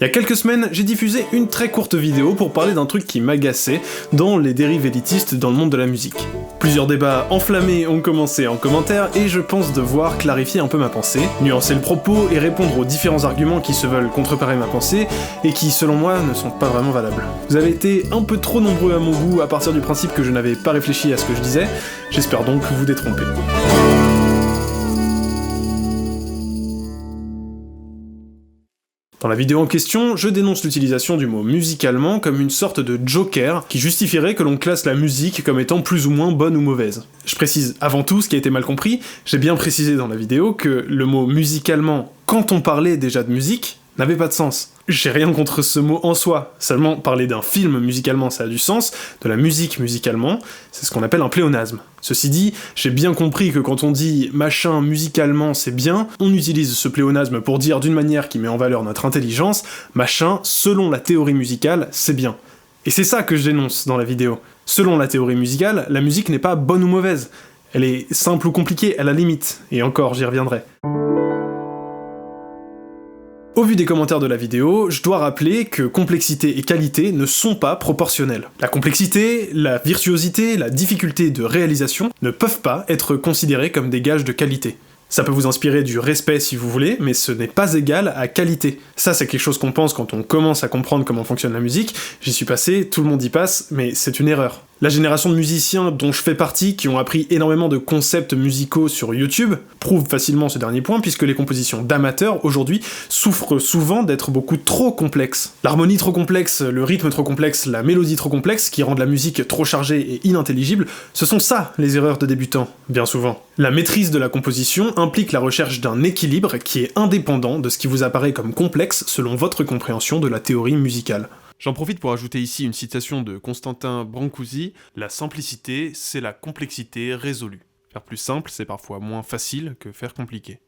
Il y a quelques semaines, j'ai diffusé une très courte vidéo pour parler d'un truc qui m'agaçait dans les dérives élitistes dans le monde de la musique. Plusieurs débats enflammés ont commencé en commentaire et je pense devoir clarifier un peu ma pensée, nuancer le propos et répondre aux différents arguments qui se veulent contreparer ma pensée et qui, selon moi, ne sont pas vraiment valables. Vous avez été un peu trop nombreux à mon goût à partir du principe que je n'avais pas réfléchi à ce que je disais, j'espère donc vous détromper. Dans la vidéo en question, je dénonce l'utilisation du mot musicalement comme une sorte de joker qui justifierait que l'on classe la musique comme étant plus ou moins bonne ou mauvaise. Je précise avant tout ce qui a été mal compris, j'ai bien précisé dans la vidéo que le mot musicalement, quand on parlait déjà de musique, n'avait pas de sens. J'ai rien contre ce mot en soi, seulement parler d'un film musicalement ça a du sens, de la musique musicalement, c'est ce qu'on appelle un pléonasme. Ceci dit, j'ai bien compris que quand on dit « machin musicalement c'est bien », on utilise ce pléonasme pour dire d'une manière qui met en valeur notre intelligence « machin selon la théorie musicale c'est bien ». Et c'est ça que je dénonce dans la vidéo. Selon la théorie musicale, la musique n'est pas bonne ou mauvaise, elle est simple ou compliquée à la limite, et encore j'y reviendrai. Au vu des commentaires de la vidéo, je dois rappeler que complexité et qualité ne sont pas proportionnelles. La complexité, la virtuosité, la difficulté de réalisation ne peuvent pas être considérées comme des gages de qualité. Ça peut vous inspirer du respect si vous voulez, mais ce n'est pas égal à qualité. Ça, c'est quelque chose qu'on pense quand on commence à comprendre comment fonctionne la musique. J'y suis passé, tout le monde y passe, mais c'est une erreur. La génération de musiciens dont je fais partie, qui ont appris énormément de concepts musicaux sur YouTube, prouve facilement ce dernier point, puisque les compositions d'amateurs, aujourd'hui, souffrent souvent d'être beaucoup trop complexes. L'harmonie trop complexe, le rythme trop complexe, la mélodie trop complexe, qui rendent la musique trop chargée et inintelligible, ce sont ça, les erreurs de débutants, bien souvent. La maîtrise de la composition implique la recherche d'un équilibre qui est indépendant de ce qui vous apparaît comme complexe selon votre compréhension de la théorie musicale. J'en profite pour ajouter ici une citation de Constantin Brancusi, « La simplicité, c'est la complexité résolue. Faire plus simple, c'est parfois moins facile que faire compliqué. »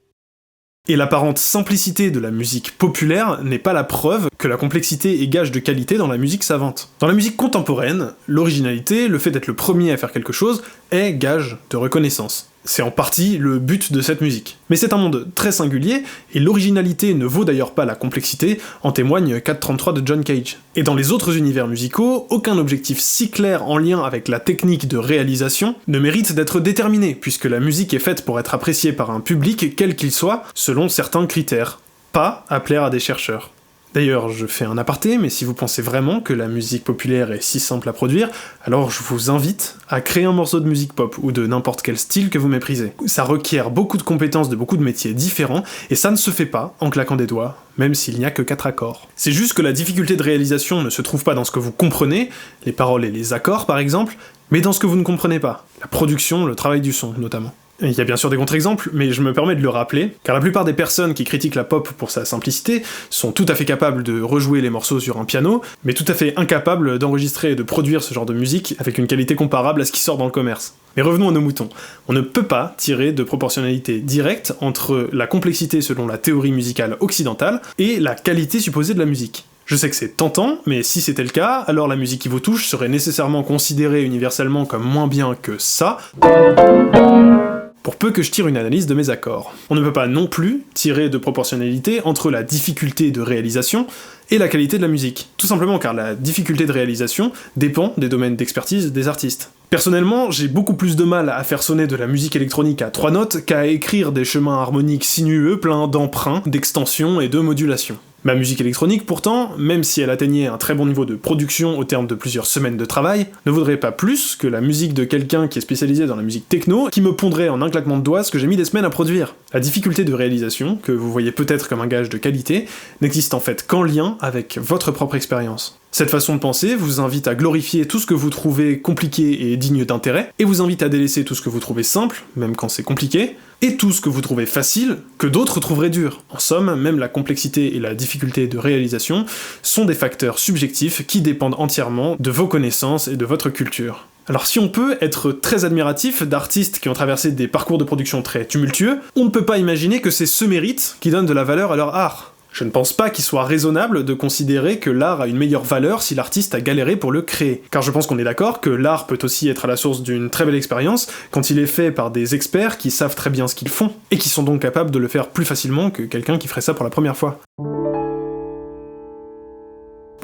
Et l'apparente simplicité de la musique populaire n'est pas la preuve que la complexité est gage de qualité dans la musique savante. Dans la musique contemporaine, l'originalité, le fait d'être le premier à faire quelque chose, est gage de reconnaissance. C'est en partie le but de cette musique. Mais c'est un monde très singulier, et l'originalité ne vaut d'ailleurs pas la complexité, en témoigne 433 de John Cage. Et dans les autres univers musicaux, aucun objectif si clair en lien avec la technique de réalisation ne mérite d'être déterminé, puisque la musique est faite pour être appréciée par un public quel qu'il soit, selon certains critères, pas à plaire à des chercheurs. D'ailleurs, je fais un aparté, mais si vous pensez vraiment que la musique populaire est si simple à produire, alors je vous invite à créer un morceau de musique pop, ou de n'importe quel style que vous méprisez. Ça requiert beaucoup de compétences de beaucoup de métiers différents, et ça ne se fait pas en claquant des doigts, même s'il n'y a que 4 accords. C'est juste que la difficulté de réalisation ne se trouve pas dans ce que vous comprenez, les paroles et les accords par exemple, mais dans ce que vous ne comprenez pas, la production, le travail du son notamment. Il y a bien sûr des contre-exemples, mais je me permets de le rappeler, car la plupart des personnes qui critiquent la pop pour sa simplicité sont tout à fait capables de rejouer les morceaux sur un piano, mais tout à fait incapables d'enregistrer et de produire ce genre de musique avec une qualité comparable à ce qui sort dans le commerce. Mais revenons à nos moutons. On ne peut pas tirer de proportionnalité directe entre la complexité selon la théorie musicale occidentale et la qualité supposée de la musique. Je sais que c'est tentant, mais si c'était le cas, alors la musique qui vous touche serait nécessairement considérée universellement comme moins bien que ça, pour peu que je tire une analyse de mes accords. On ne peut pas non plus tirer de proportionnalité entre la difficulté de réalisation et la qualité de la musique. Tout simplement car la difficulté de réalisation dépend des domaines d'expertise des artistes. Personnellement, j'ai beaucoup plus de mal à faire sonner de la musique électronique à 3 notes qu'à écrire des chemins harmoniques sinueux pleins d'emprunts, d'extensions et de modulations. Ma musique électronique, pourtant, même si elle atteignait un très bon niveau de production au terme de plusieurs semaines de travail, ne vaudrait pas plus que la musique de quelqu'un qui est spécialisé dans la musique techno, qui me pondrait en un claquement de doigts ce que j'ai mis des semaines à produire. La difficulté de réalisation, que vous voyez peut-être comme un gage de qualité, n'existe en fait qu'en lien avec votre propre expérience. Cette façon de penser vous invite à glorifier tout ce que vous trouvez compliqué et digne d'intérêt, et vous invite à délaisser tout ce que vous trouvez simple, même quand c'est compliqué, et tout ce que vous trouvez facile, que d'autres trouveraient dur. En somme, même la complexité et la difficulté de réalisation sont des facteurs subjectifs qui dépendent entièrement de vos connaissances et de votre culture. Alors si on peut être très admiratif d'artistes qui ont traversé des parcours de production très tumultueux, on ne peut pas imaginer que c'est ce mérite qui donne de la valeur à leur art. Je ne pense pas qu'il soit raisonnable de considérer que l'art a une meilleure valeur si l'artiste a galéré pour le créer. Car je pense qu'on est d'accord que l'art peut aussi être à la source d'une très belle expérience quand il est fait par des experts qui savent très bien ce qu'ils font, et qui sont donc capables de le faire plus facilement que quelqu'un qui ferait ça pour la première fois.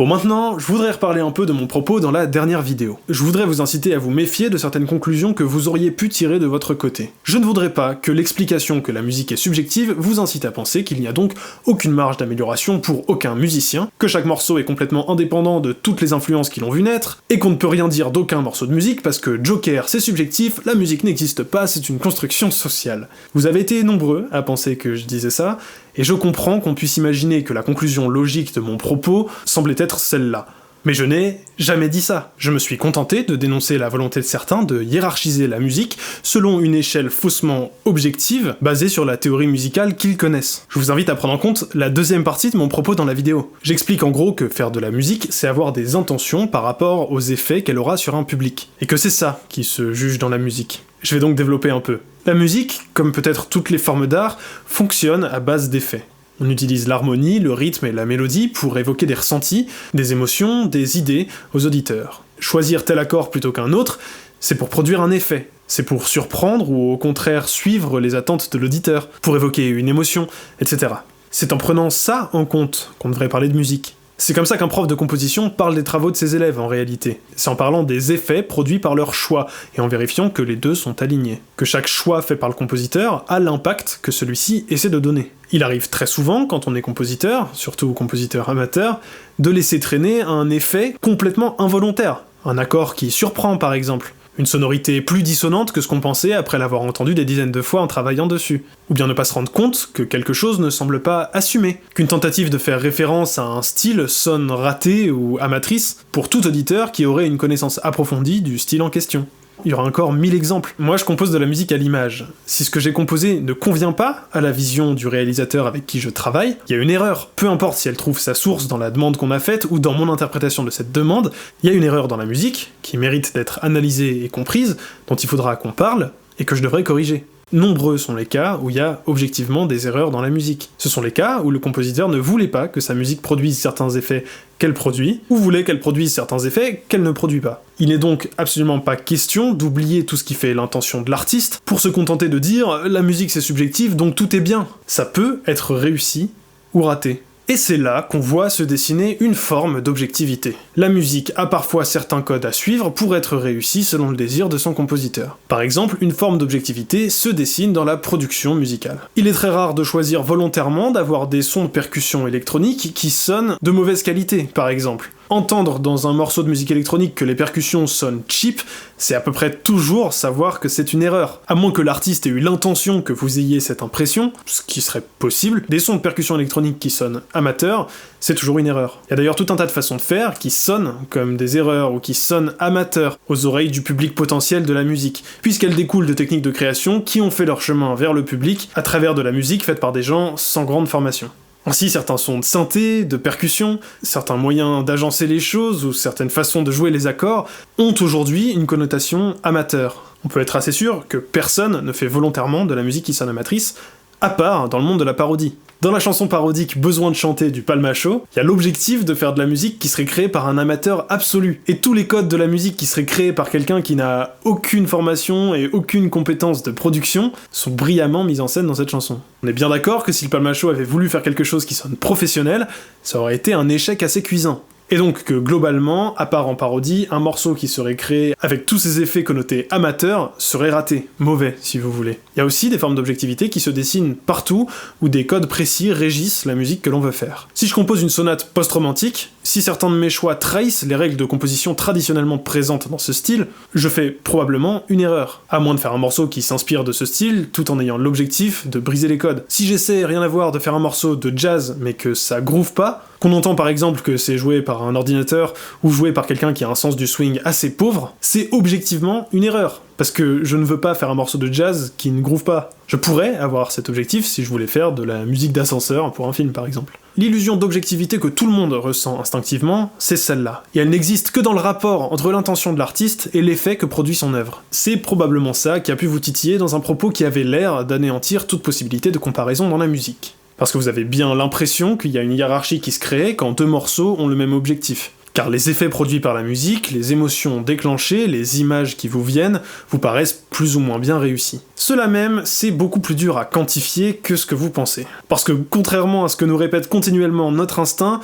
Bon, maintenant, je voudrais reparler un peu de mon propos dans la dernière vidéo. Je voudrais vous inciter à vous méfier de certaines conclusions que vous auriez pu tirer de votre côté. Je ne voudrais pas que l'explication que la musique est subjective vous incite à penser qu'il n'y a donc aucune marge d'amélioration pour aucun musicien, que chaque morceau est complètement indépendant de toutes les influences qui l'ont vu naître, et qu'on ne peut rien dire d'aucun morceau de musique parce que Joker c'est subjectif, la musique n'existe pas, c'est une construction sociale. Vous avez été nombreux à penser que je disais ça, et je comprends qu'on puisse imaginer que la conclusion logique de mon propos semblait être celle-là. Mais je n'ai jamais dit ça. Je me suis contenté de dénoncer la volonté de certains de hiérarchiser la musique selon une échelle faussement objective, basée sur la théorie musicale qu'ils connaissent. Je vous invite à prendre en compte la deuxième partie de mon propos dans la vidéo. J'explique en gros que faire de la musique, c'est avoir des intentions par rapport aux effets qu'elle aura sur un public. Et que c'est ça qui se juge dans la musique. Je vais donc développer un peu. La musique, comme peut-être toutes les formes d'art, fonctionne à base d'effets. On utilise l'harmonie, le rythme et la mélodie pour évoquer des ressentis, des émotions, des idées aux auditeurs. Choisir tel accord plutôt qu'un autre, c'est pour produire un effet. C'est pour surprendre ou au contraire suivre les attentes de l'auditeur, pour évoquer une émotion, etc. C'est en prenant ça en compte qu'on devrait parler de musique. C'est comme ça qu'un prof de composition parle des travaux de ses élèves en réalité. C'est en parlant des effets produits par leur choix, et en vérifiant que les deux sont alignés. Que chaque choix fait par le compositeur a l'impact que celui-ci essaie de donner. Il arrive très souvent, quand on est compositeur, surtout compositeur amateur, de laisser traîner un effet complètement involontaire. Un accord qui surprend par exemple. Une sonorité plus dissonante que ce qu'on pensait après l'avoir entendu des dizaines de fois en travaillant dessus. Ou bien ne pas se rendre compte que quelque chose ne semble pas assumé. Qu'une tentative de faire référence à un style sonne ratée ou amatrice pour tout auditeur qui aurait une connaissance approfondie du style en question. Il y aura encore 1000 exemples. Moi, je compose de la musique à l'image. Si ce que j'ai composé ne convient pas à la vision du réalisateur avec qui je travaille, il y a une erreur. Peu importe si elle trouve sa source dans la demande qu'on a faite ou dans mon interprétation de cette demande, il y a une erreur dans la musique qui mérite d'être analysée et comprise, dont il faudra qu'on parle, et que je devrais corriger. Nombreux sont les cas où il y a objectivement des erreurs dans la musique. Ce sont les cas où le compositeur ne voulait pas que sa musique produise certains effets qu'elle produit, ou voulait qu'elle produise certains effets qu'elle ne produit pas. Il n'est donc absolument pas question d'oublier tout ce qui fait l'intention de l'artiste pour se contenter de dire « la musique c'est subjectif, donc tout est bien ». Ça peut être réussi ou raté. Et c'est là qu'on voit se dessiner une forme d'objectivité. La musique a parfois certains codes à suivre pour être réussie selon le désir de son compositeur. Par exemple, une forme d'objectivité se dessine dans la production musicale. Il est très rare de choisir volontairement d'avoir des sons de percussion électronique qui sonnent de mauvaise qualité, par exemple. Entendre dans un morceau de musique électronique que les percussions sonnent cheap, c'est à peu près toujours savoir que c'est une erreur. À moins que l'artiste ait eu l'intention que vous ayez cette impression, ce qui serait possible, des sons de percussion électronique qui sonnent amateurs, c'est toujours une erreur. Il y a d'ailleurs tout un tas de façons de faire qui sonnent comme des erreurs ou qui sonnent amateurs aux oreilles du public potentiel de la musique, puisqu'elles découlent de techniques de création qui ont fait leur chemin vers le public à travers de la musique faite par des gens sans grande formation. Ainsi, certains sons de synthé, de percussion, certains moyens d'agencer les choses ou certaines façons de jouer les accords ont aujourd'hui une connotation amateur. On peut être assez sûr que personne ne fait volontairement de la musique qui sonne amatrice, à part dans le monde de la parodie. Dans la chanson parodique Besoin de chanter du Palmacho, il y a l'objectif de faire de la musique qui serait créée par un amateur absolu. Et tous les codes de la musique qui seraient créés par quelqu'un qui n'a aucune formation et aucune compétence de production sont brillamment mis en scène dans cette chanson. On est bien d'accord que si le Palmacho avait voulu faire quelque chose qui sonne professionnel, ça aurait été un échec assez cuisant. Et donc que globalement, à part en parodie, un morceau qui serait créé avec tous ces effets connotés amateurs serait raté, mauvais si vous voulez. Il y a aussi des formes d'objectivité qui se dessinent partout où des codes précis régissent la musique que l'on veut faire. Si je compose une sonate post-romantique, si certains de mes choix trahissent les règles de composition traditionnellement présentes dans ce style, je fais probablement une erreur. À moins de faire un morceau qui s'inspire de ce style, tout en ayant l'objectif de briser les codes. Si j'essaie, rien à voir, de faire un morceau de jazz mais que ça groove pas, qu'on entend par exemple que c'est joué par un ordinateur ou joué par quelqu'un qui a un sens du swing assez pauvre, c'est objectivement une erreur. Parce que je ne veux pas faire un morceau de jazz qui ne groove pas. Je pourrais avoir cet objectif si je voulais faire de la musique d'ascenseur pour un film par exemple. L'illusion d'objectivité que tout le monde ressent instinctivement, c'est celle-là. Et elle n'existe que dans le rapport entre l'intention de l'artiste et l'effet que produit son œuvre. C'est probablement ça qui a pu vous titiller dans un propos qui avait l'air d'anéantir toute possibilité de comparaison dans la musique. Parce que vous avez bien l'impression qu'il y a une hiérarchie qui se crée quand deux morceaux ont le même objectif. Car les effets produits par la musique, les émotions déclenchées, les images qui vous viennent, vous paraissent plus ou moins bien réussis. Cela même, c'est beaucoup plus dur à quantifier que ce que vous pensez. Parce que contrairement à ce que nous répète continuellement notre instinct,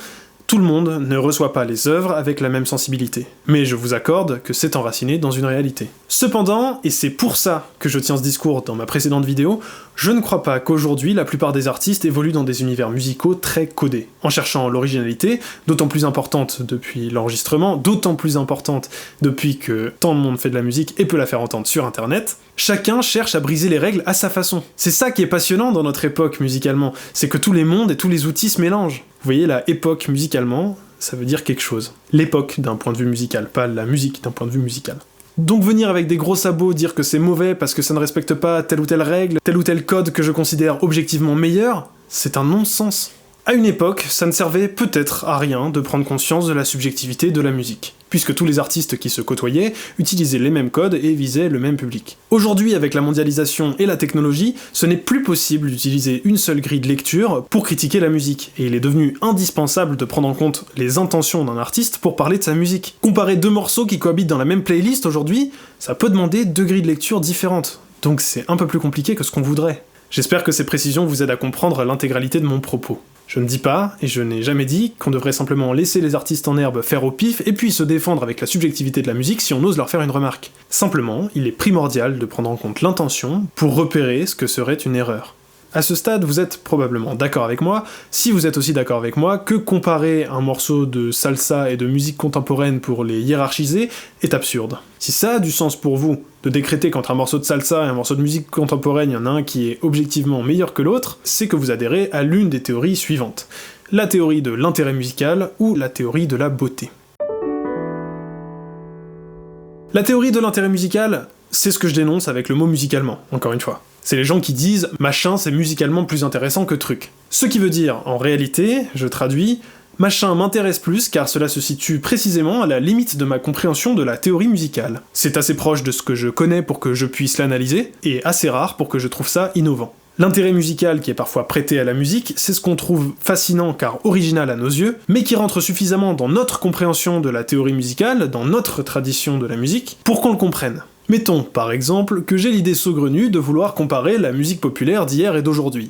Tout le monde ne reçoit pas les œuvres avec la même sensibilité, mais je vous accorde que c'est enraciné dans une réalité. Cependant, et c'est pour ça que je tiens ce discours dans ma précédente vidéo, je ne crois pas qu'aujourd'hui la plupart des artistes évoluent dans des univers musicaux très codés. En cherchant l'originalité, d'autant plus importante depuis l'enregistrement, d'autant plus importante depuis que tant de monde fait de la musique et peut la faire entendre sur internet, chacun cherche à briser les règles à sa façon. C'est ça qui est passionnant dans notre époque musicalement, c'est que tous les mondes et tous les outils se mélangent. Vous voyez, la époque musicalement, ça veut dire quelque chose. L'époque d'un point de vue musical, pas la musique d'un point de vue musical. Donc venir avec des gros sabots dire que c'est mauvais parce que ça ne respecte pas telle ou telle règle, tel ou tel code que je considère objectivement meilleur, c'est un non-sens. À une époque, ça ne servait peut-être à rien de prendre conscience de la subjectivité de la musique, puisque tous les artistes qui se côtoyaient utilisaient les mêmes codes et visaient le même public. Aujourd'hui, avec la mondialisation et la technologie, ce n'est plus possible d'utiliser une seule grille de lecture pour critiquer la musique, et il est devenu indispensable de prendre en compte les intentions d'un artiste pour parler de sa musique. Comparer deux morceaux qui cohabitent dans la même playlist aujourd'hui, ça peut demander deux grilles de lecture différentes, donc c'est un peu plus compliqué que ce qu'on voudrait. J'espère que ces précisions vous aident à comprendre l'intégralité de mon propos. Je ne dis pas, et je n'ai jamais dit, qu'on devrait simplement laisser les artistes en herbe faire au pif et puis se défendre avec la subjectivité de la musique si on ose leur faire une remarque. Simplement, il est primordial de prendre en compte l'intention pour repérer ce que serait une erreur. À ce stade, vous êtes probablement d'accord avec moi. Si vous êtes aussi d'accord avec moi, que comparer un morceau de salsa et de musique contemporaine pour les hiérarchiser est absurde. Si ça a du sens pour vous, de décréter qu'entre un morceau de salsa et un morceau de musique contemporaine, il y en a un qui est objectivement meilleur que l'autre, c'est que vous adhérez à l'une des théories suivantes. La théorie de l'intérêt musical ou la théorie de la beauté. La théorie de l'intérêt musical, c'est ce que je dénonce avec le mot musicalement, encore une fois. C'est les gens qui disent « machin c'est musicalement plus intéressant que truc ». Ce qui veut dire, en réalité, je traduis, machin m'intéresse plus car cela se situe précisément à la limite de ma compréhension de la théorie musicale. C'est assez proche de ce que je connais pour que je puisse l'analyser, et assez rare pour que je trouve ça innovant. L'intérêt musical qui est parfois prêté à la musique, c'est ce qu'on trouve fascinant car original à nos yeux, mais qui rentre suffisamment dans notre compréhension de la théorie musicale, dans notre tradition de la musique, pour qu'on le comprenne. Mettons, par exemple, que j'ai l'idée saugrenue de vouloir comparer la musique populaire d'hier et d'aujourd'hui.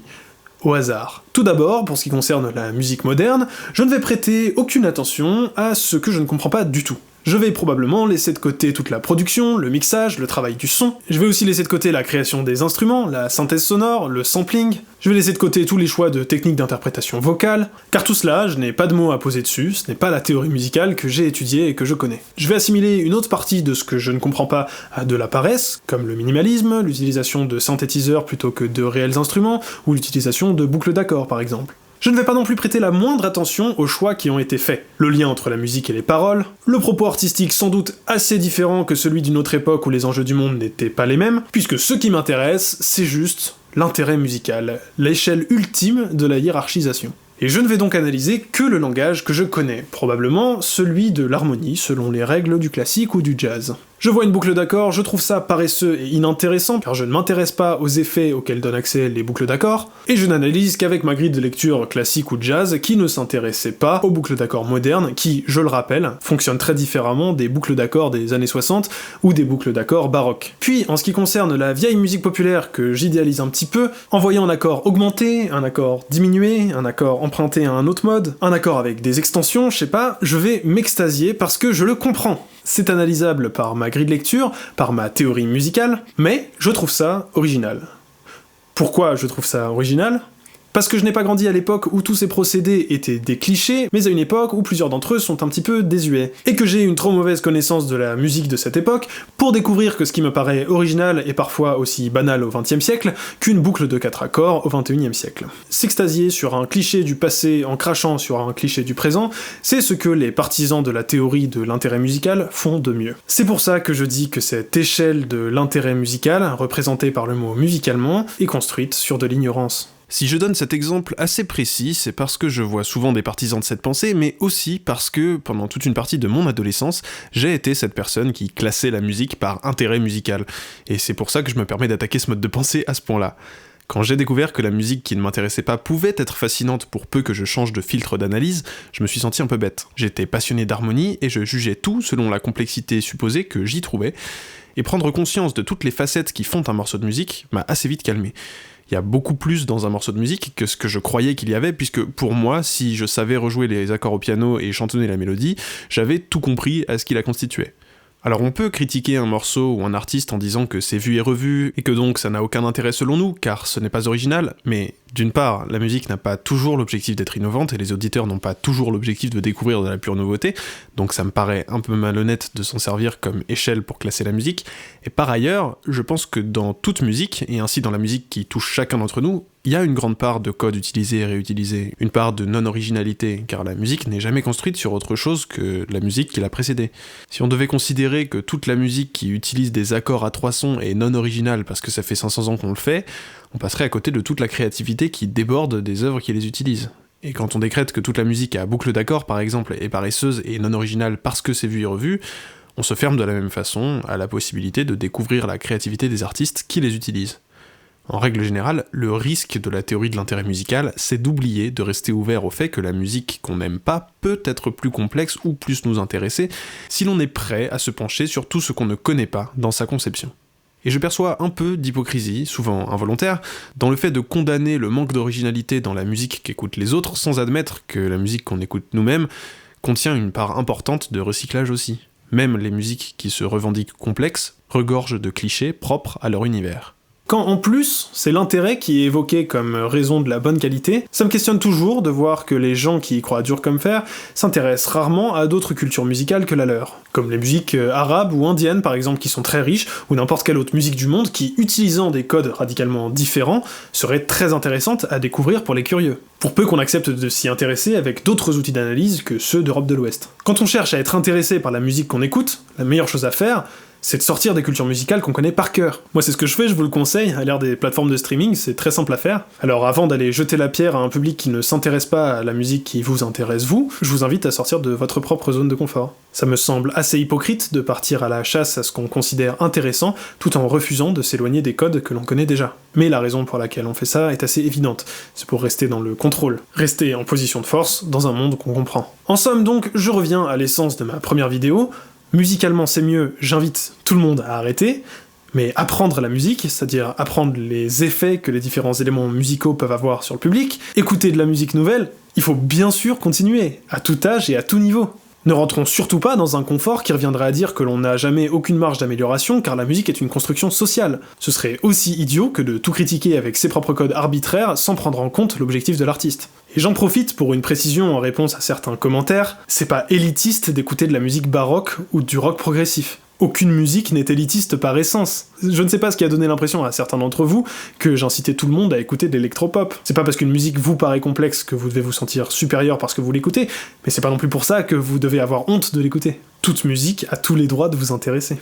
Au hasard. Tout d'abord, pour ce qui concerne la musique moderne, je ne vais prêter aucune attention à ce que je ne comprends pas du tout. Je vais probablement laisser de côté toute la production, le mixage, le travail du son. Je vais aussi laisser de côté la création des instruments, la synthèse sonore, le sampling. Je vais laisser de côté tous les choix de techniques d'interprétation vocale, car tout cela, je n'ai pas de mots à poser dessus, ce n'est pas la théorie musicale que j'ai étudiée et que je connais. Je vais assimiler une autre partie de ce que je ne comprends pas à de la paresse, comme le minimalisme, l'utilisation de synthétiseurs plutôt que de réels instruments, ou l'utilisation de boucles d'accords par exemple. Je ne vais pas non plus prêter la moindre attention aux choix qui ont été faits. Le lien entre la musique et les paroles, le propos artistique sans doute assez différent que celui d'une autre époque où les enjeux du monde n'étaient pas les mêmes, puisque ce qui m'intéresse, c'est juste l'intérêt musical, l'échelle ultime de la hiérarchisation. Et je ne vais donc analyser que le langage que je connais, probablement celui de l'harmonie selon les règles du classique ou du jazz. Je vois une boucle d'accords, je trouve ça paresseux et inintéressant, car je ne m'intéresse pas aux effets auxquels donnent accès les boucles d'accords, et je n'analyse qu'avec ma grille de lecture classique ou jazz qui ne s'intéressait pas aux boucles d'accords modernes, qui, je le rappelle, fonctionnent très différemment des boucles d'accords des années 60 ou des boucles d'accords baroques. Puis, en ce qui concerne la vieille musique populaire que j'idéalise un petit peu, en voyant un accord augmenté, un accord diminué, un accord emprunté à un autre mode, un accord avec des extensions, je sais pas, je vais m'extasier parce que je le comprends. C'est analysable par ma grille de lecture, par ma théorie musicale, mais je trouve ça original. Pourquoi je trouve ça original ? Parce que je n'ai pas grandi à l'époque où tous ces procédés étaient des clichés, mais à une époque où plusieurs d'entre eux sont un petit peu désuets, et que j'ai une trop mauvaise connaissance de la musique de cette époque pour découvrir que ce qui me paraît original est parfois aussi banal au XXe siècle qu'une boucle de 4 accords au XXIe siècle. S'extasier sur un cliché du passé en crachant sur un cliché du présent, c'est ce que les partisans de la théorie de l'intérêt musical font de mieux. C'est pour ça que je dis que cette échelle de l'intérêt musical, représentée par le mot musicalement, est construite sur de l'ignorance. Si je donne cet exemple assez précis, c'est parce que je vois souvent des partisans de cette pensée, mais aussi parce que, pendant toute une partie de mon adolescence, j'ai été cette personne qui classait la musique par intérêt musical. Et c'est pour ça que je me permets d'attaquer ce mode de pensée à ce point-là. Quand j'ai découvert que la musique qui ne m'intéressait pas pouvait être fascinante pour peu que je change de filtre d'analyse, je me suis senti un peu bête. J'étais passionné d'harmonie et je jugeais tout selon la complexité supposée que j'y trouvais, et prendre conscience de toutes les facettes qui font un morceau de musique m'a assez vite calmé. Il y a beaucoup plus dans un morceau de musique que ce que je croyais qu'il y avait, puisque pour moi, si je savais rejouer les accords au piano et chantonner la mélodie, j'avais tout compris à ce qui la constituait. Alors on peut critiquer un morceau ou un artiste en disant que c'est vu et revu, et que donc ça n'a aucun intérêt selon nous, car ce n'est pas original, mais d'une part, la musique n'a pas toujours l'objectif d'être innovante, et les auditeurs n'ont pas toujours l'objectif de découvrir de la pure nouveauté, donc ça me paraît un peu malhonnête de s'en servir comme échelle pour classer la musique, et par ailleurs, je pense que dans toute musique, et ainsi dans la musique qui touche chacun d'entre nous, il y a une grande part de code utilisé et réutilisé, une part de non-originalité, car la musique n'est jamais construite sur autre chose que la musique qui l'a précédée. Si on devait considérer que toute la musique qui utilise des accords à 3 sons est non-originale parce que ça fait 500 ans qu'on le fait, on passerait à côté de toute la créativité qui déborde des œuvres qui les utilisent. Et quand on décrète que toute la musique à boucle d'accords, par exemple, est paresseuse et non-originale parce que c'est vu et revu, on se ferme de la même façon à la possibilité de découvrir la créativité des artistes qui les utilisent. En règle générale, le risque de la théorie de l'intérêt musical, c'est d'oublier de rester ouvert au fait que la musique qu'on n'aime pas peut être plus complexe ou plus nous intéresser si l'on est prêt à se pencher sur tout ce qu'on ne connaît pas dans sa conception. Et je perçois un peu d'hypocrisie, souvent involontaire, dans le fait de condamner le manque d'originalité dans la musique qu'écoutent les autres sans admettre que la musique qu'on écoute nous-mêmes contient une part importante de recyclage aussi. Même les musiques qui se revendiquent complexes regorgent de clichés propres à leur univers. Quand en plus, c'est l'intérêt qui est évoqué comme raison de la bonne qualité, ça me questionne toujours de voir que les gens qui y croient dur comme fer s'intéressent rarement à d'autres cultures musicales que la leur, comme les musiques arabes ou indiennes par exemple qui sont très riches, ou n'importe quelle autre musique du monde qui, utilisant des codes radicalement différents, serait très intéressante à découvrir pour les curieux. Pour peu qu'on accepte de s'y intéresser avec d'autres outils d'analyse que ceux d'Europe de l'Ouest. Quand on cherche à être intéressé par la musique qu'on écoute, la meilleure chose à faire, c'est de sortir des cultures musicales qu'on connaît par cœur. Moi c'est ce que je fais, je vous le conseille, à l'ère des plateformes de streaming, c'est très simple à faire. Alors avant d'aller jeter la pierre à un public qui ne s'intéresse pas à la musique qui vous intéresse vous, je vous invite à sortir de votre propre zone de confort. Ça me semble assez hypocrite de partir à la chasse à ce qu'on considère intéressant, tout en refusant de s'éloigner des codes que l'on connaît déjà. Mais la raison pour laquelle on fait ça est assez évidente, c'est pour rester dans le contrôle, rester en position de force dans un monde qu'on comprend. En somme donc, je reviens à l'essence de ma première vidéo. Musicalement c'est mieux, j'invite tout le monde à arrêter, mais apprendre la musique, c'est-à-dire apprendre les effets que les différents éléments musicaux peuvent avoir sur le public, écouter de la musique nouvelle, il faut bien sûr continuer, à tout âge et à tout niveau. Ne rentrons surtout pas dans un confort qui reviendrait à dire que l'on n'a jamais aucune marge d'amélioration car la musique est une construction sociale. Ce serait aussi idiot que de tout critiquer avec ses propres codes arbitraires sans prendre en compte l'objectif de l'artiste. Et j'en profite pour une précision en réponse à certains commentaires, c'est pas élitiste d'écouter de la musique baroque ou du rock progressif. Aucune musique n'est élitiste par essence. Je ne sais pas ce qui a donné l'impression à certains d'entre vous que j'incitais tout le monde à écouter de l'électropop. C'est pas parce qu'une musique vous paraît complexe que vous devez vous sentir supérieur parce que vous l'écoutez, mais c'est pas non plus pour ça que vous devez avoir honte de l'écouter. Toute musique a tous les droits de vous intéresser.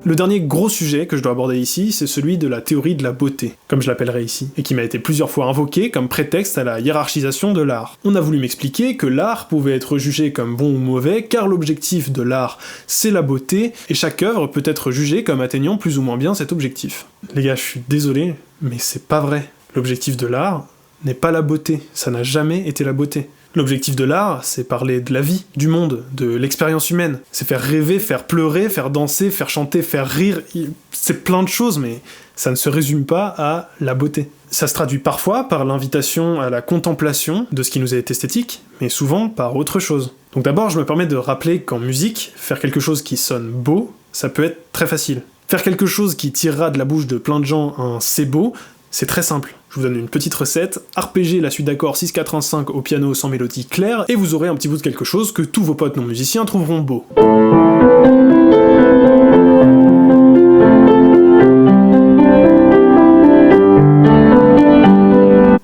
Le dernier gros sujet que je dois aborder ici, c'est celui de la théorie de la beauté, comme je l'appellerai ici, et qui m'a été plusieurs fois invoqué comme prétexte à la hiérarchisation de l'art. On a voulu m'expliquer que l'art pouvait être jugé comme bon ou mauvais, car l'objectif de l'art, c'est la beauté, et chaque œuvre peut être jugée comme atteignant plus ou moins bien cet objectif. Les gars, je suis désolé, mais c'est pas vrai. L'objectif de l'art n'est pas la beauté, ça n'a jamais été la beauté. L'objectif de l'art, c'est parler de la vie, du monde, de l'expérience humaine. C'est faire rêver, faire pleurer, faire danser, faire chanter, faire rire. C'est plein de choses, mais ça ne se résume pas à la beauté. Ça se traduit parfois par l'invitation à la contemplation de ce qui nous est esthétique, mais souvent par autre chose. Donc d'abord, je me permets de rappeler qu'en musique, faire quelque chose qui sonne beau, ça peut être très facile. Faire quelque chose qui tirera de la bouche de plein de gens un « c'est beau », c'est très simple. Je vous donne une petite recette, arpégez la suite d'accords 6-4-1-5 au piano sans mélodie claire, et vous aurez un petit bout de quelque chose que tous vos potes non-musiciens trouveront beau.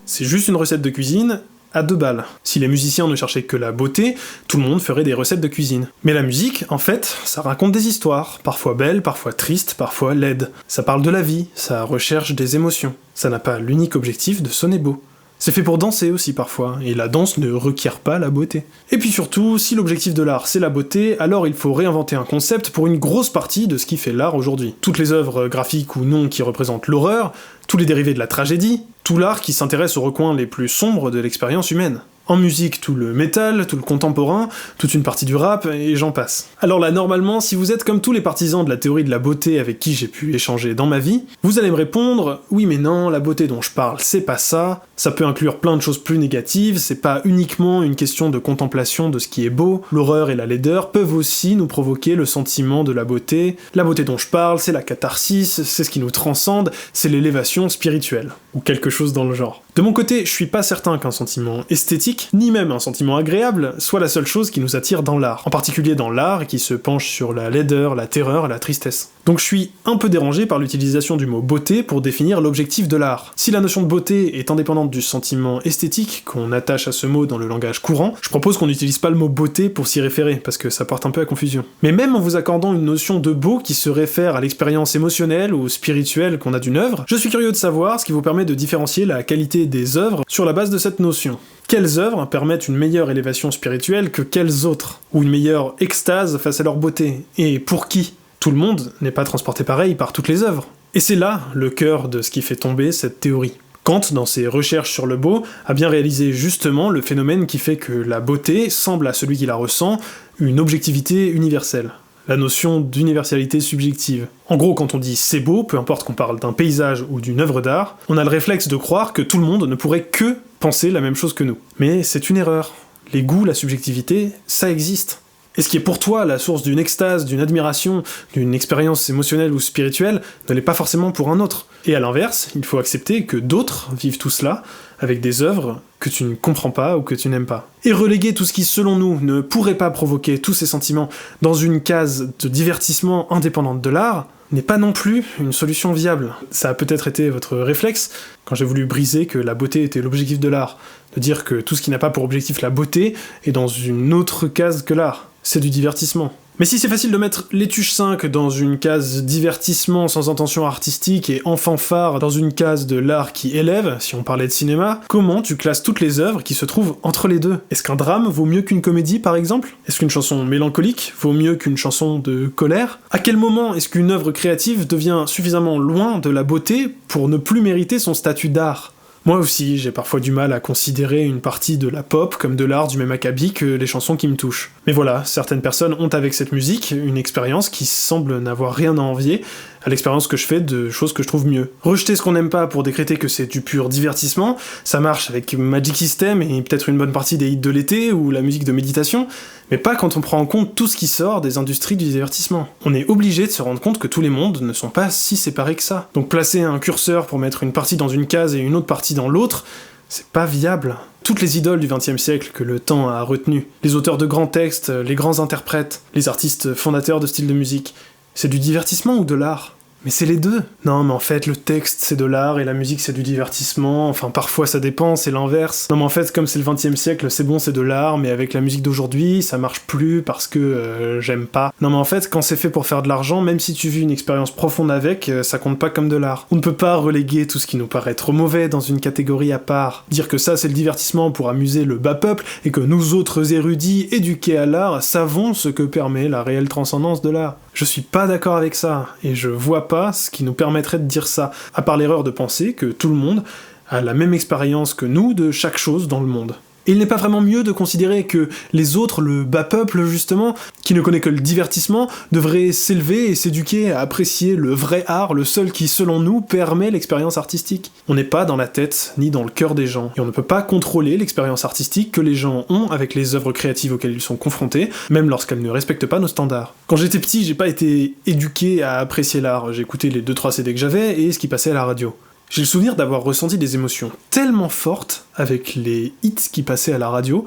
C'est juste une recette de cuisine à 2 balles. Si les musiciens ne cherchaient que la beauté, tout le monde ferait des recettes de cuisine. Mais la musique, en fait, ça raconte des histoires, parfois belles, parfois tristes, parfois laides. Ça parle de la vie, ça recherche des émotions. Ça n'a pas l'unique objectif de sonner beau. C'est fait pour danser aussi parfois, et la danse ne requiert pas la beauté. Et puis surtout, si l'objectif de l'art c'est la beauté, alors il faut réinventer un concept pour une grosse partie de ce qui fait l'art aujourd'hui. Toutes les œuvres graphiques ou non qui représentent l'horreur, tous les dérivés de la tragédie, tout l'art qui s'intéresse aux recoins les plus sombres de l'expérience humaine. En musique, tout le métal, tout le contemporain, toute une partie du rap, et j'en passe. Alors là, normalement, si vous êtes comme tous les partisans de la théorie de la beauté avec qui j'ai pu échanger dans ma vie, vous allez me répondre « Oui mais non, la beauté dont je parle, c'est pas ça, ça peut inclure plein de choses plus négatives, c'est pas uniquement une question de contemplation de ce qui est beau, l'horreur et la laideur peuvent aussi nous provoquer le sentiment de la beauté dont je parle, c'est la catharsis, c'est ce qui nous transcende, c'est l'élévation spirituelle, ou quelque chose dans le genre. » De mon côté, je suis pas certain qu'un sentiment esthétique, ni même un sentiment agréable, soit la seule chose qui nous attire dans l'art, en particulier dans l'art qui se penche sur la laideur, la terreur et la tristesse. Donc je suis un peu dérangé par l'utilisation du mot beauté pour définir l'objectif de l'art. Si la notion de beauté est indépendante du sentiment esthétique qu'on attache à ce mot dans le langage courant, je propose qu'on n'utilise pas le mot beauté pour s'y référer, parce que ça porte un peu à confusion. Mais même en vous accordant une notion de beau qui se réfère à l'expérience émotionnelle ou spirituelle qu'on a d'une œuvre, je suis curieux de savoir ce qui vous permet de différencier la qualité des œuvres sur la base de cette notion. Quelles œuvres permettent une meilleure élévation spirituelle que quelles autres? Ou une meilleure extase face à leur beauté? Et pour qui? Tout le monde n'est pas transporté pareil par toutes les œuvres. Et c'est là le cœur de ce qui fait tomber cette théorie. Kant, dans ses recherches sur le beau, a bien réalisé justement le phénomène qui fait que la beauté semble à celui qui la ressent une objectivité universelle. La notion d'universalité subjective. En gros, quand on dit c'est beau, peu importe qu'on parle d'un paysage ou d'une œuvre d'art, on a le réflexe de croire que tout le monde ne pourrait que penser la même chose que nous. Mais c'est une erreur. Les goûts, la subjectivité, ça existe. Et ce qui est pour toi la source d'une extase, d'une admiration, d'une expérience émotionnelle ou spirituelle, ne l'est pas forcément pour un autre. Et à l'inverse, il faut accepter que d'autres vivent tout cela avec des œuvres que tu ne comprends pas ou que tu n'aimes pas. Et reléguer tout ce qui, selon nous, ne pourrait pas provoquer tous ces sentiments dans une case de divertissement indépendante de l'art, n'est pas non plus une solution viable. Ça a peut-être été votre réflexe, quand j'ai voulu briser que la beauté était l'objectif de l'art, de dire que tout ce qui n'a pas pour objectif la beauté est dans une autre case que l'art. C'est du divertissement. Mais si c'est facile de mettre l'étuche 5 dans une case divertissement sans intention artistique et en fanfare dans une case de l'art qui élève, si on parlait de cinéma, comment tu classes toutes les œuvres qui se trouvent entre les deux? Est-ce qu'un drame vaut mieux qu'une comédie, par exemple? Est-ce qu'une chanson mélancolique vaut mieux qu'une chanson de colère? À quel moment est-ce qu'une œuvre créative devient suffisamment loin de la beauté pour ne plus mériter son statut d'art? Moi aussi, j'ai parfois du mal à considérer une partie de la pop comme de l'art du même acabit que les chansons qui me touchent. Mais voilà, certaines personnes ont avec cette musique une expérience qui semble n'avoir rien à envier à l'expérience que je fais de choses que je trouve mieux. Rejeter ce qu'on n'aime pas pour décréter que c'est du pur divertissement, ça marche avec Magic System et peut-être une bonne partie des hits de l'été ou la musique de méditation, mais pas quand on prend en compte tout ce qui sort des industries du divertissement. On est obligé de se rendre compte que tous les mondes ne sont pas si séparés que ça. Donc placer un curseur pour mettre une partie dans une case et une autre partie dans l'autre, c'est pas viable. Toutes les idoles du XXe siècle que le temps a retenues, les auteurs de grands textes, les grands interprètes, les artistes fondateurs de styles de musique, c'est du divertissement ou de l'art? Mais c'est les deux. Non, mais en fait, le texte, c'est de l'art, et la musique, c'est du divertissement. Enfin, parfois, ça dépend, c'est l'inverse. Non, mais en fait, comme c'est le XXe siècle, c'est bon, c'est de l'art, mais avec la musique d'aujourd'hui, ça marche plus parce que j'aime pas. Non, mais en fait, quand c'est fait pour faire de l'argent, même si tu vis une expérience profonde avec, ça compte pas comme de l'art. On ne peut pas reléguer tout ce qui nous paraît trop mauvais dans une catégorie à part. Dire que ça, c'est le divertissement pour amuser le bas peuple, et que nous autres érudits, éduqués à l'art, savons ce que permet la réelle transcendance de l'art. Je suis pas d'accord avec ça, et je vois pas ce qui nous permettrait de dire ça, à part l'erreur de penser que tout le monde a la même expérience que nous de chaque chose dans le monde. Et il n'est pas vraiment mieux de considérer que les autres, le bas peuple justement, qui ne connaît que le divertissement, devraient s'élever et s'éduquer à apprécier le vrai art, le seul qui, selon nous, permet l'expérience artistique. On n'est pas dans la tête ni dans le cœur des gens, et on ne peut pas contrôler l'expérience artistique que les gens ont avec les œuvres créatives auxquelles ils sont confrontés, même lorsqu'elles ne respectent pas nos standards. Quand j'étais petit, j'ai pas été éduqué à apprécier l'art, j'ai écouté les 2-3 CD que j'avais et ce qui passait à la radio. J'ai le souvenir d'avoir ressenti des émotions tellement fortes avec les hits qui passaient à la radio,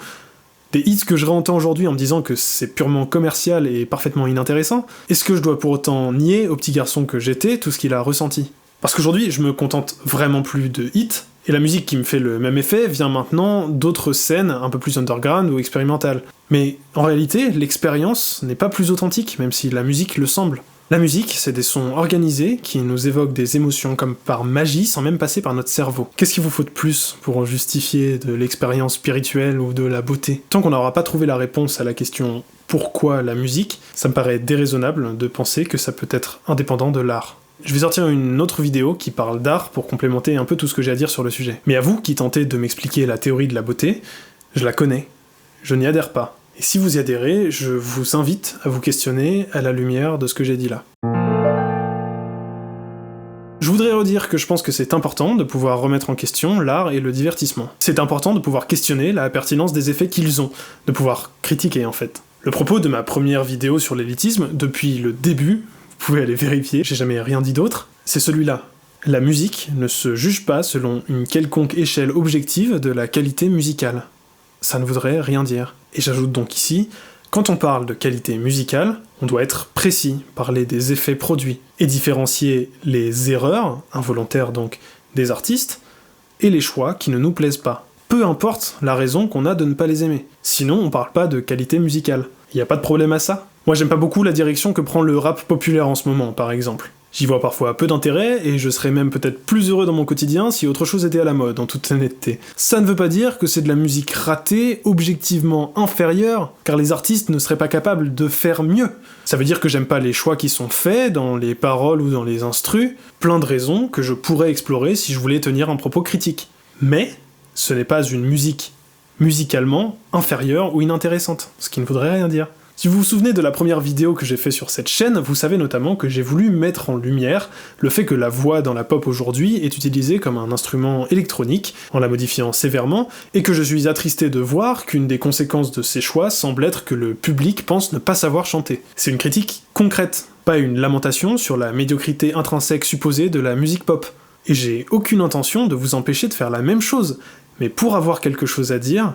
des hits que je réentends aujourd'hui en me disant que c'est purement commercial et parfaitement inintéressant. Est-ce que je dois pour autant nier au petit garçon que j'étais tout ce qu'il a ressenti? Parce qu'aujourd'hui, je me contente vraiment plus de hits, et la musique qui me fait le même effet vient maintenant d'autres scènes un peu plus underground ou expérimentales. Mais en réalité, l'expérience n'est pas plus authentique, même si la musique le semble. La musique, c'est des sons organisés qui nous évoquent des émotions comme par magie sans même passer par notre cerveau. Qu'est-ce qu'il vous faut de plus pour justifier de l'expérience spirituelle ou de la beauté? Tant qu'on n'aura pas trouvé la réponse à la question « Pourquoi la musique ?», ça me paraît déraisonnable de penser que ça peut être indépendant de l'art. Je vais sortir une autre vidéo qui parle d'art pour complémenter un peu tout ce que j'ai à dire sur le sujet. Mais à vous qui tentez de m'expliquer la théorie de la beauté, Je la connais. Je n'y adhère pas. Et si vous y adhérez, je vous invite à vous questionner à la lumière de ce que j'ai dit là. Je voudrais redire que je pense que c'est important de pouvoir remettre en question l'art et le divertissement. C'est important de pouvoir questionner la pertinence des effets qu'ils ont, de pouvoir critiquer en fait. Le propos de ma première vidéo sur l'élitisme, depuis le début, vous pouvez aller vérifier, j'ai jamais rien dit d'autre, c'est celui-là. La musique ne se juge pas selon une quelconque échelle objective de la qualité musicale. Ça ne voudrait rien dire. Et j'ajoute donc ici, quand on parle de qualité musicale, on doit être précis, parler des effets produits, et différencier les erreurs, involontaires donc, des artistes, et les choix qui ne nous plaisent pas. Peu importe la raison qu'on a de ne pas les aimer. Sinon, on parle pas de qualité musicale. Y a pas de problème à ça. Moi j'aime pas beaucoup la direction que prend le rap populaire en ce moment, par exemple. J'y vois parfois peu d'intérêt, et je serais même peut-être plus heureux dans mon quotidien si autre chose était à la mode, en toute honnêteté. Ça ne veut pas dire que c'est de la musique ratée, objectivement inférieure, car les artistes ne seraient pas capables de faire mieux. Ça veut dire que j'aime pas les choix qui sont faits, dans les paroles ou dans les instrus, plein de raisons que je pourrais explorer si je voulais tenir un propos critique. Mais, ce n'est pas une musique musicalement inférieure ou inintéressante, ce qui ne voudrait rien dire. Si vous vous souvenez de la première vidéo que j'ai fait sur cette chaîne, vous savez notamment que j'ai voulu mettre en lumière le fait que la voix dans la pop aujourd'hui est utilisée comme un instrument électronique, en la modifiant sévèrement, et que je suis attristé de voir qu'une des conséquences de ces choix semble être que le public pense ne pas savoir chanter. C'est une critique concrète, pas une lamentation sur la médiocrité intrinsèque supposée de la musique pop. Et j'ai aucune intention de vous empêcher de faire la même chose, mais pour avoir quelque chose à dire,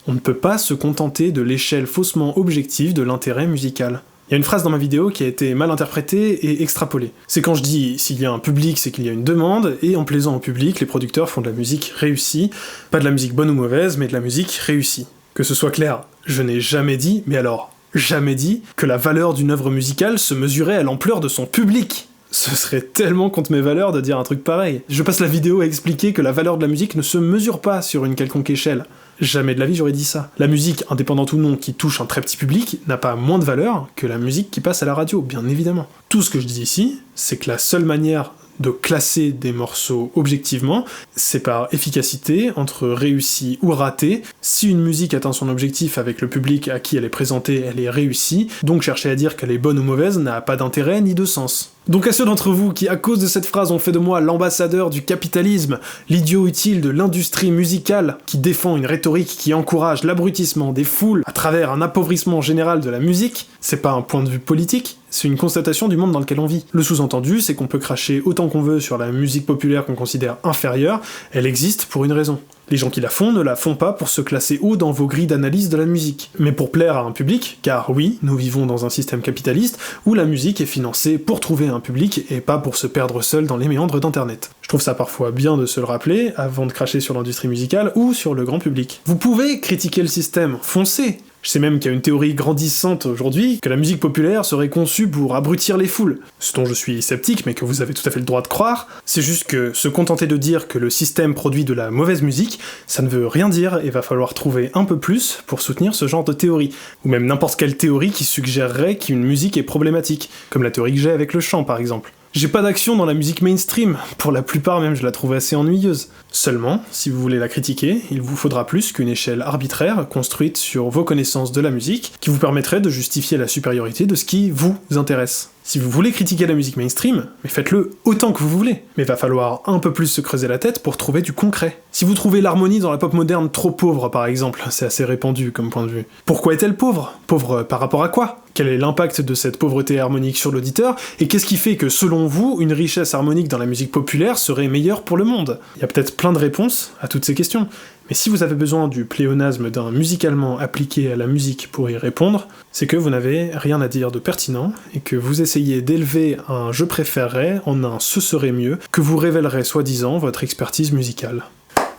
on ne peut pas se contenter de l'échelle faussement objective de l'intérêt musical. Il y a une phrase dans ma vidéo qui a été mal interprétée et extrapolée. C'est quand je dis « s'il y a un public, c'est qu'il y a une demande », et en plaisant au public, les producteurs font de la musique réussie, pas de la musique bonne ou mauvaise, mais de la musique réussie. Que ce soit clair, je n'ai jamais dit, mais alors, jamais dit, que la valeur d'une œuvre musicale se mesurait à l'ampleur de son public. Ce serait tellement contre mes valeurs de dire un truc pareil. Je passe la vidéo à expliquer que la valeur de la musique ne se mesure pas sur une quelconque échelle. Jamais de la vie j'aurais dit ça. La musique, indépendante ou non, qui touche un très petit public, n'a pas moins de valeur que la musique qui passe à la radio, bien évidemment. Tout ce que je dis ici, c'est que la seule manière de classer des morceaux objectivement, c'est par efficacité, entre réussi ou raté. Si une musique atteint son objectif avec le public à qui elle est présentée, elle est réussie, donc chercher à dire qu'elle est bonne ou mauvaise n'a pas d'intérêt ni de sens. Donc à ceux d'entre vous qui, à cause de cette phrase, ont fait de moi l'ambassadeur du capitalisme, l'idiot utile de l'industrie musicale, qui défend une rhétorique qui encourage l'abrutissement des foules à travers un appauvrissement général de la musique, c'est pas un point de vue politique, c'est une constatation du monde dans lequel on vit. Le sous-entendu, c'est qu'on peut cracher autant qu'on veut sur la musique populaire qu'on considère inférieure, elle existe pour une raison. Les gens qui la font ne la font pas pour se classer haut dans vos grilles d'analyse de la musique, mais pour plaire à un public, car oui, nous vivons dans un système capitaliste où la musique est financée pour trouver un public et pas pour se perdre seul dans les méandres d'internet. Je trouve ça parfois bien de se le rappeler avant de cracher sur l'industrie musicale ou sur le grand public. Vous pouvez critiquer le système, foncez. Je sais même qu'il y a une théorie grandissante aujourd'hui que la musique populaire serait conçue pour abrutir les foules. Ce dont je suis sceptique, mais que vous avez tout à fait le droit de croire, c'est juste que se contenter de dire que le système produit de la mauvaise musique, ça ne veut rien dire et va falloir trouver un peu plus pour soutenir ce genre de théorie. Ou même n'importe quelle théorie qui suggérerait qu'une musique est problématique, comme la théorie que j'ai avec le chant par exemple. J'ai pas d'action dans la musique mainstream, pour la plupart même je la trouve assez ennuyeuse. Seulement, si vous voulez la critiquer, il vous faudra plus qu'une échelle arbitraire construite sur vos connaissances de la musique, qui vous permettrait de justifier la supériorité de ce qui vous intéresse. Si vous voulez critiquer la musique mainstream, mais faites-le autant que vous voulez. Mais va falloir un peu plus se creuser la tête pour trouver du concret. Si vous trouvez l'harmonie dans la pop moderne trop pauvre par exemple, c'est assez répandu comme point de vue. Pourquoi est-elle pauvre ? Pauvre par rapport à quoi ? Quel est l'impact de cette pauvreté harmonique sur l'auditeur ? Et qu'est-ce qui fait que, selon vous, une richesse harmonique dans la musique populaire serait meilleure pour le monde ? Il y a peut-être plein de réponses à toutes ces questions. Mais si vous avez besoin du pléonasme d'un musicalement appliqué à la musique pour y répondre, c'est que vous n'avez rien à dire de pertinent, et que vous essayez d'élever un « je préférerais » en un « ce serait mieux », que vous révélerait soi-disant votre expertise musicale.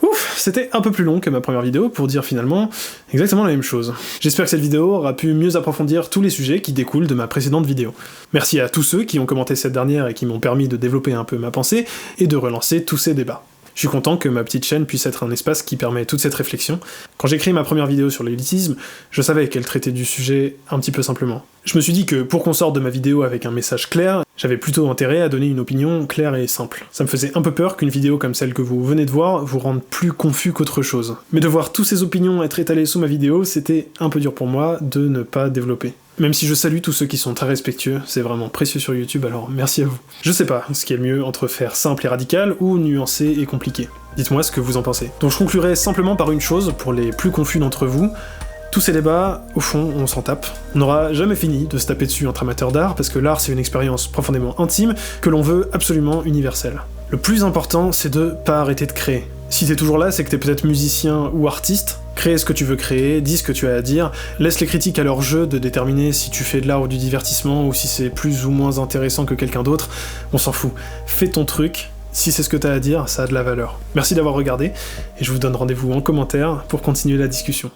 Ouf, c'était un peu plus long que ma première vidéo pour dire finalement exactement la même chose. J'espère que cette vidéo aura pu mieux approfondir tous les sujets qui découlent de ma précédente vidéo. Merci à tous ceux qui ont commenté cette dernière et qui m'ont permis de développer un peu ma pensée et de relancer tous ces débats. Je suis content que ma petite chaîne puisse être un espace qui permet toute cette réflexion. Quand j'ai créé ma première vidéo sur l'élitisme, je savais qu'elle traitait du sujet un petit peu simplement. Je me suis dit que pour qu'on sorte de ma vidéo avec un message clair, j'avais plutôt intérêt à donner une opinion claire et simple. Ça me faisait un peu peur qu'une vidéo comme celle que vous venez de voir vous rende plus confus qu'autre chose. Mais de voir toutes ces opinions être étalées sous ma vidéo, c'était un peu dur pour moi de ne pas développer. Même si je salue tous ceux qui sont très respectueux, c'est vraiment précieux sur YouTube, alors merci à vous. Je sais pas ce qui est le mieux entre faire simple et radical, ou nuancé et compliqué. Dites-moi ce que vous en pensez. Donc je conclurai simplement par une chose, pour les plus confus d'entre vous, tous ces débats, au fond, on s'en tape. On n'aura jamais fini de se taper dessus entre amateurs d'art, parce que l'art c'est une expérience profondément intime, que l'on veut absolument universelle. Le plus important, c'est de pas arrêter de créer. Si t'es toujours là, c'est que t'es peut-être musicien ou artiste. Crée ce que tu veux créer, dis ce que tu as à dire, laisse les critiques à leur jeu de déterminer si tu fais de l'art ou du divertissement, ou si c'est plus ou moins intéressant que quelqu'un d'autre, on s'en fout. Fais ton truc, si c'est ce que t'as à dire, ça a de la valeur. Merci d'avoir regardé, et je vous donne rendez-vous en commentaire pour continuer la discussion.